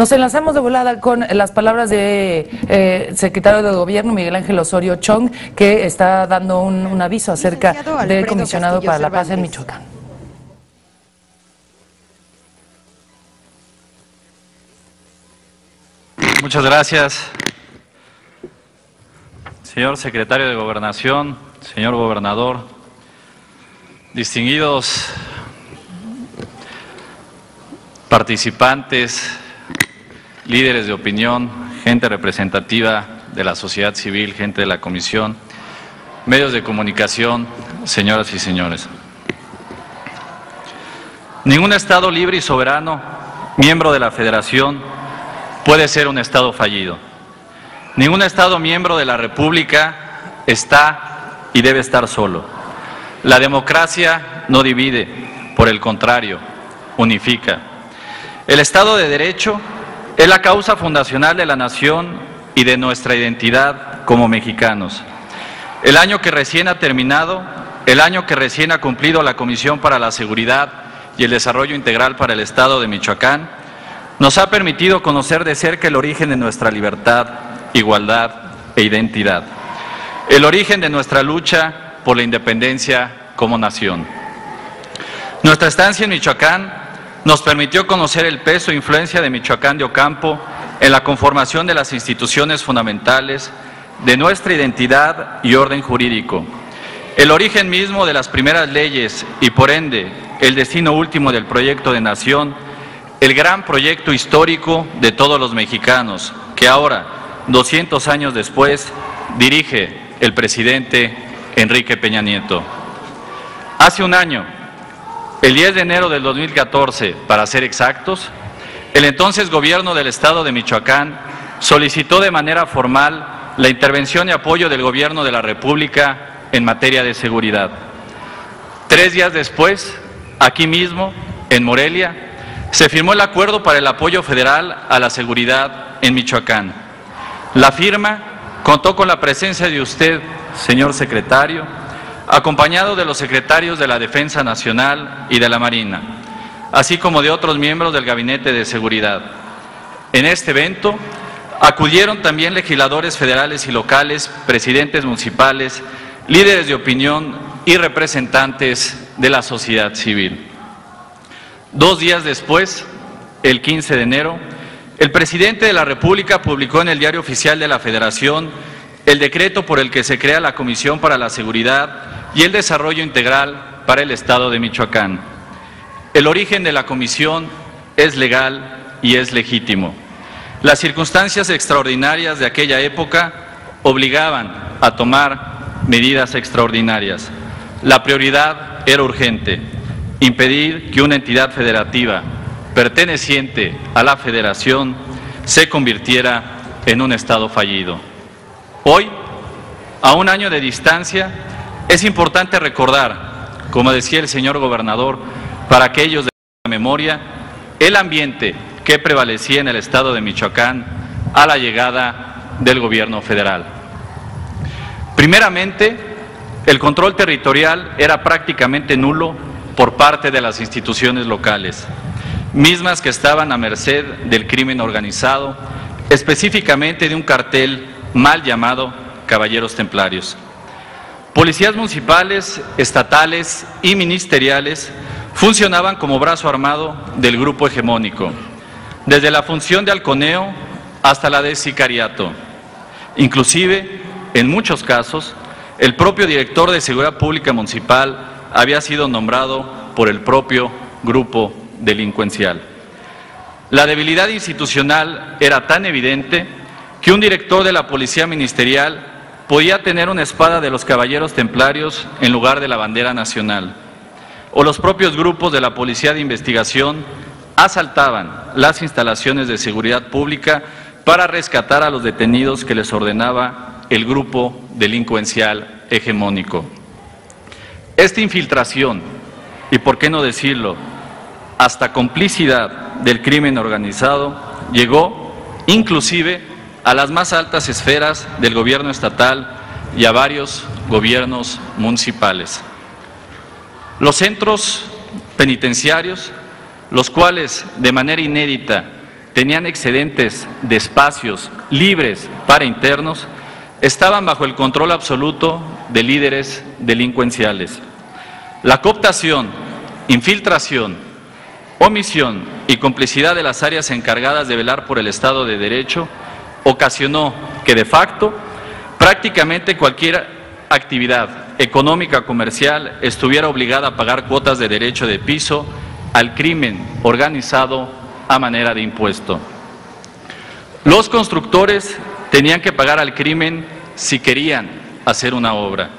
Nos enlazamos de volada con las palabras de secretario de Gobierno, Miguel Ángel Osorio Chong, que está dando un aviso acerca del comisionado para la paz en Michoacán. Muchas gracias. Señor secretario de Gobernación, señor gobernador, distinguidos participantes, líderes de opinión, gente representativa de la sociedad civil, gente de la comisión, medios de comunicación, señoras y señores. Ningún Estado libre y soberano, miembro de la Federación, puede ser un Estado fallido. Ningún Estado miembro de la República está y debe estar solo. La democracia no divide, por el contrario, unifica. El Estado de Derecho es la causa fundacional de la nación y de nuestra identidad como mexicanos. El año que recién ha terminado, el año que recién ha cumplido la Comisión para la Seguridad y el Desarrollo Integral para el Estado de Michoacán, nos ha permitido conocer de cerca el origen de nuestra libertad, igualdad e identidad, el origen de nuestra lucha por la independencia como nación. Nuestra estancia en Michoacán nos permitió conocer el peso e influencia de Michoacán de Ocampo en la conformación de las instituciones fundamentales de nuestra identidad y orden jurídico, el origen mismo de las primeras leyes y por ende el destino último del proyecto de nación, el gran proyecto histórico de todos los mexicanos que ahora, 200 años después, dirige el presidente Enrique Peña Nieto. Hace un año, el 10 de enero del 2014, para ser exactos, el entonces gobierno del Estado de Michoacán solicitó de manera formal la intervención y apoyo del Gobierno de la República en materia de seguridad. 3 días después, aquí mismo, en Morelia, se firmó el acuerdo para el apoyo federal a la seguridad en Michoacán. La firma contó con la presencia de usted, señor secretario, acompañado de los secretarios de la Defensa Nacional y de la Marina, así como de otros miembros del Gabinete de Seguridad. En este evento acudieron también legisladores federales y locales, presidentes municipales, líderes de opinión y representantes de la sociedad civil. 2 días después, el 15 de enero, el presidente de la República publicó en el Diario Oficial de la Federación el decreto por el que se crea la Comisión para la Seguridad y el Desarrollo Integral para el Estado de Michoacán. El origen de la comisión es legal y es legítimo. Las circunstancias extraordinarias de aquella época obligaban a tomar medidas extraordinarias. La prioridad era urgente: impedir que una entidad federativa perteneciente a la Federación se convirtiera en un Estado fallido. Hoy, a un año de distancia, es importante recordar, como decía el señor gobernador, para aquellos de la memoria, el ambiente que prevalecía en el Estado de Michoacán a la llegada del gobierno federal. Primeramente, el control territorial era prácticamente nulo por parte de las instituciones locales, mismas que estaban a merced del crimen organizado, específicamente de un cartel mal llamado Caballeros Templarios. Policías municipales, estatales y ministeriales funcionaban como brazo armado del grupo hegemónico, desde la función de halconeo hasta la de sicariato. Inclusive, en muchos casos, el propio director de Seguridad Pública Municipal había sido nombrado por el propio grupo delincuencial. La debilidad institucional era tan evidente que un director de la Policía Ministerial podía tener una espada de los Caballeros Templarios en lugar de la bandera nacional, o los propios grupos de la Policía de Investigación asaltaban las instalaciones de seguridad pública para rescatar a los detenidos que les ordenaba el grupo delincuencial hegemónico. Esta infiltración, y por qué no decirlo, hasta complicidad del crimen organizado, llegó inclusive a las más altas esferas del gobierno estatal y a varios gobiernos municipales. Los centros penitenciarios, los cuales de manera inédita tenían excedentes de espacios libres para internos, estaban bajo el control absoluto de líderes delincuenciales. La cooptación, infiltración, omisión y complicidad de las áreas encargadas de velar por el Estado de Derecho ocasionó que de facto prácticamente cualquier actividad económica o comercial estuviera obligada a pagar cuotas de derecho de piso al crimen organizado a manera de impuesto. Los constructores tenían que pagar al crimen si querían hacer una obra.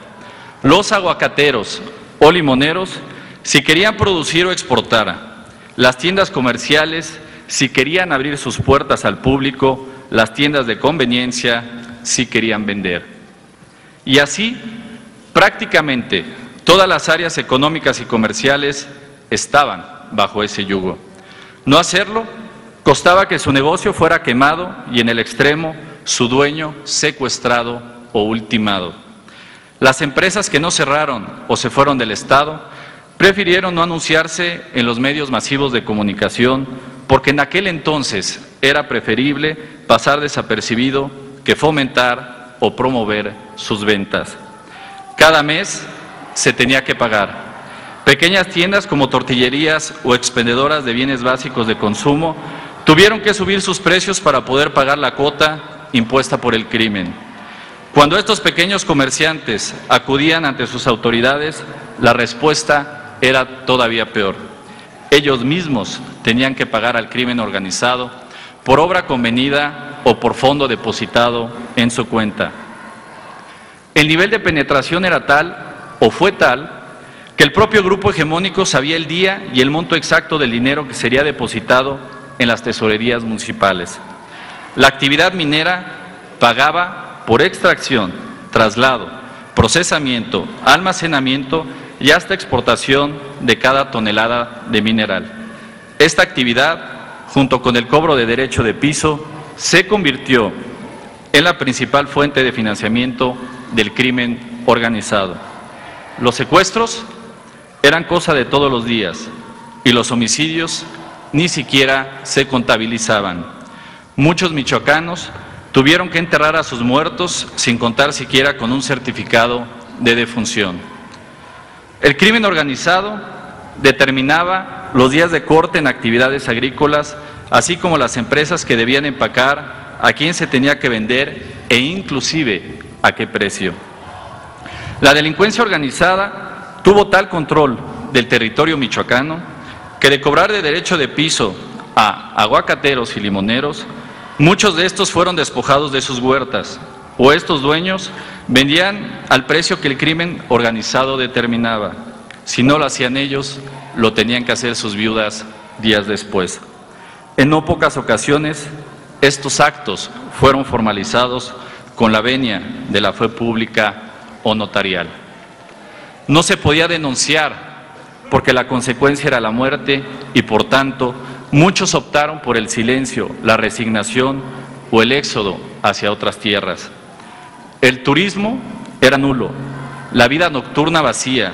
Los aguacateros o limoneros si querían producir o exportar. Las tiendas comerciales si querían abrir sus puertas al público. Las tiendas de conveniencia si querían vender. Y así, prácticamente todas las áreas económicas y comerciales estaban bajo ese yugo. No hacerlo costaba que su negocio fuera quemado y en el extremo su dueño secuestrado o ultimado. Las empresas que no cerraron o se fueron del Estado prefirieron no anunciarse en los medios masivos de comunicación porque en aquel entonces era preferible pasar desapercibido que fomentar o promover sus ventas. Cada mes se tenía que pagar. Pequeñas tiendas como tortillerías o expendedoras de bienes básicos de consumo tuvieron que subir sus precios para poder pagar la cuota impuesta por el crimen. Cuando estos pequeños comerciantes acudían ante sus autoridades, la respuesta era todavía peor. Ellos mismos tenían que pagar al crimen organizado por obra convenida o por fondo depositado en su cuenta. El nivel de penetración era tal o fue tal que el propio grupo hegemónico sabía el día y el monto exacto del dinero que sería depositado en las tesorerías municipales. La actividad minera pagaba por extracción, traslado, procesamiento, almacenamiento y hasta exportación de cada tonelada de mineral. Esta actividad, junto con el cobro de derecho de piso, se convirtió en la principal fuente de financiamiento del crimen organizado. Los secuestros eran cosa de todos los días y los homicidios ni siquiera se contabilizaban. Muchos michoacanos tuvieron que enterrar a sus muertos sin contar siquiera con un certificado de defunción. El crimen organizado determinaba los días de corte en actividades agrícolas, así como las empresas que debían empacar, a quién se tenía que vender e inclusive a qué precio. La delincuencia organizada tuvo tal control del territorio michoacano que de cobrar de derecho de piso a aguacateros y limoneros, muchos de estos fueron despojados de sus huertas o estos dueños vendían al precio que el crimen organizado determinaba. Si no lo hacían ellos, lo tenían que hacer sus viudas días después. En no pocas ocasiones, estos actos fueron formalizados con la venia de la fe pública o notarial. No se podía denunciar porque la consecuencia era la muerte y por tanto muchos optaron por el silencio, la resignación o el éxodo hacia otras tierras. El turismo era nulo, la vida nocturna vacía,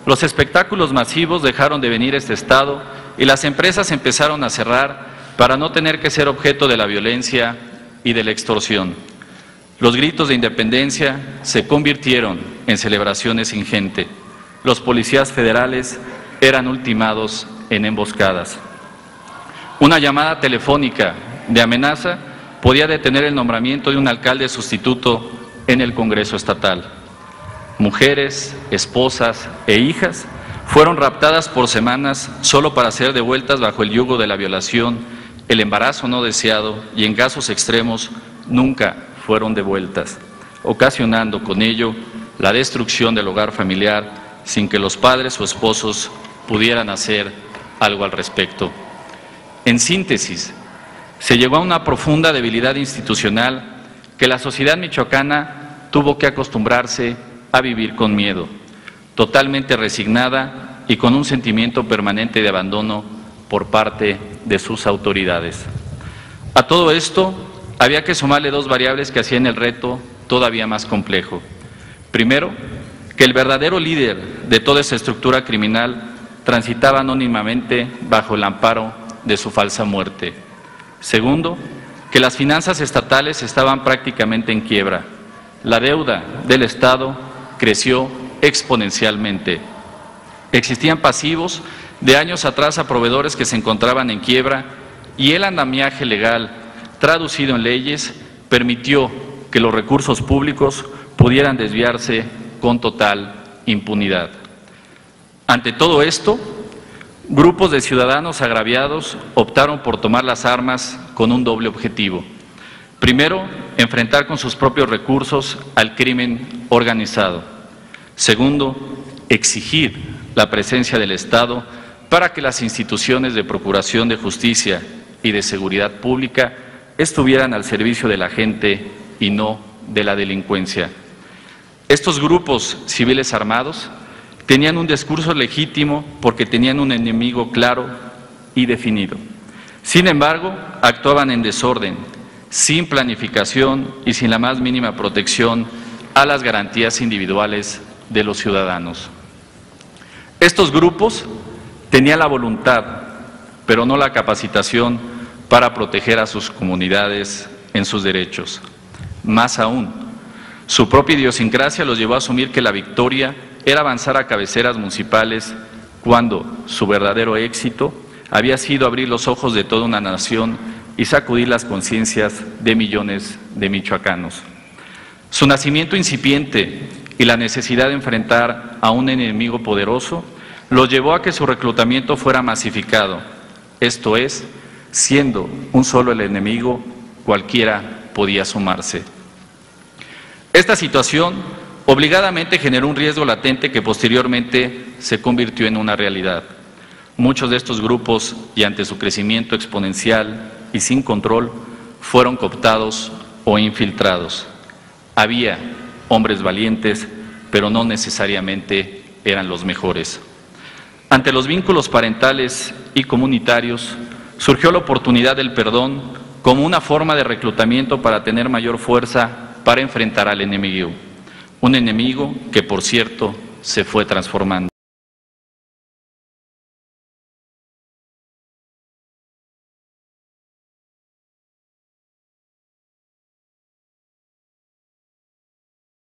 los espectáculos masivos dejaron de venir a este estado y las empresas empezaron a cerrar para no tener que ser objeto de la violencia y de la extorsión. Los gritos de independencia se convirtieron en celebraciones sin gente. Los policías federales eran ultimados en emboscadas. Una llamada telefónica de amenaza podía detener el nombramiento de un alcalde sustituto en el Congreso Estatal. Mujeres, esposas e hijas fueron raptadas por semanas solo para ser devueltas bajo el yugo de la violación, el embarazo no deseado y en casos extremos nunca fueron devueltas, ocasionando con ello la destrucción del hogar familiar sin que los padres o esposos pudieran hacer algo al respecto. En síntesis, se llegó a una profunda debilidad institucional que la sociedad michoacana tuvo que acostumbrarse a vivir con miedo, totalmente resignada y con un sentimiento permanente de abandono por parte de sus autoridades. A todo esto había que sumarle dos variables que hacían el reto todavía más complejo. Primero, que el verdadero líder de toda esa estructura criminal transitaba anónimamente bajo el amparo de su falsa muerte. Segundo, que las finanzas estatales estaban prácticamente en quiebra. La deuda del Estado creció exponencialmente. Existían pasivos de años atrás a proveedores que se encontraban en quiebra y el andamiaje legal, traducido en leyes, permitió que los recursos públicos pudieran desviarse con total impunidad. Ante todo esto, grupos de ciudadanos agraviados optaron por tomar las armas con un doble objetivo. Primero, enfrentar con sus propios recursos al crimen organizado. Segundo, exigir la presencia del Estado para que las instituciones de procuración de justicia y de seguridad pública estuvieran al servicio de la gente y no de la delincuencia. Estos grupos civiles armados tenían un discurso legítimo porque tenían un enemigo claro y definido. Sin embargo, actuaban en desorden, sin planificación y sin la más mínima protección a las garantías individuales de los ciudadanos. Estos grupos tenían la voluntad, pero no la capacitación para proteger a sus comunidades en sus derechos. Más aún, su propia idiosincrasia los llevó a asumir que la victoria era avanzar a cabeceras municipales cuando su verdadero éxito había sido abrir los ojos de toda una nación y sacudir las conciencias de millones de michoacanos. Su nacimiento incipiente y la necesidad de enfrentar a un enemigo poderoso los llevó a que su reclutamiento fuera masificado, esto es, siendo un solo el enemigo, cualquiera podía sumarse. Esta situación obligadamente generó un riesgo latente que posteriormente se convirtió en una realidad. Muchos de estos grupos, y ante su crecimiento exponencial y sin control, fueron cooptados o infiltrados. Había hombres valientes, pero no necesariamente eran los mejores. Ante los vínculos parentales y comunitarios, surgió la oportunidad del perdón como una forma de reclutamiento para tener mayor fuerza para enfrentar al enemigo. Un enemigo que, por cierto, se fue transformando.